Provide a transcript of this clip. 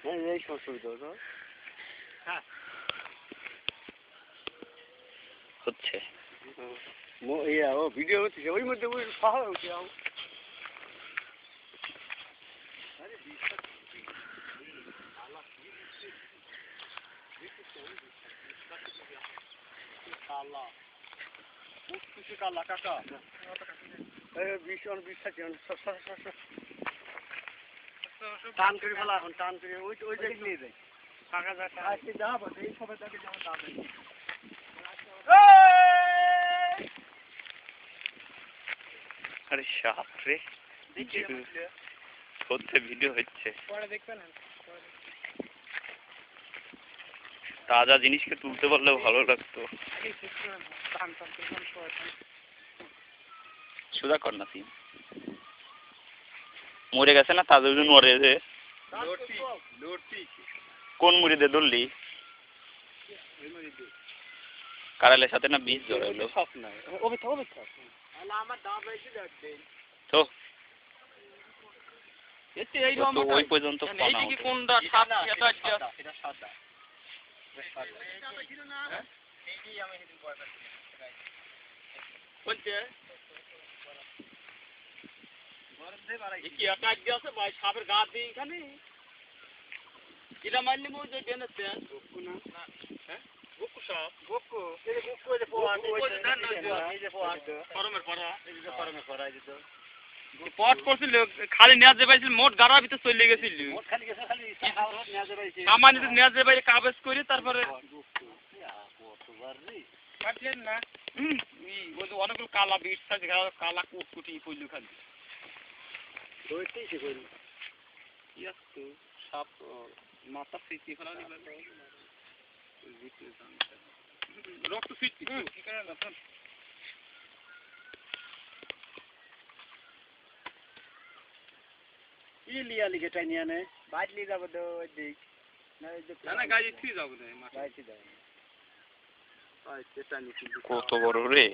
এই সুবিধা হ্যাঁ হচ্ছে ও ভিডিও হচ্ছে ওই মধ্যে ওই পাহাড় উঠে কালা কাকা টান করে ফেলা এখন টান করে ওই জায়গায় নিয়ে যায় কাকা যাবো এই সবাই তাকে যেমন যাবে আরে সাপ রে হচ্ছে ভিডিও হচ্ছে তাজা জিনিসকে তুলতে পারলে ভালো লাগতো সুদা কর না সিম মরে গেছে না তাজা ওজন মরে যে কোন মুড়িতে ধরলি কারালের সাথে না বীজ জড়াইলো তো ওই পর্যন্ত সাপের গা দিয়ে এখানে এটা মারলে ওই যে ডেনেছে খালি নেওয়া যাবে মোট গাড়ার ভিতরে চলে গেছিল আমার নেওয়া যাবে কাগজ করে তারপরে না অনেকগুলো কালা বিট কালা কুটকুটি পড়লো খালি সাপ মাথা ফিরতে ফেলা রক্ত ফিরতে কি করে না লিয়া লিগে টাই নিয়ে নে বাইট লিয়ে যাবো তো দিক না গাড়ি ঠিক যাবো না গাড়ি যাবো কত বড় রে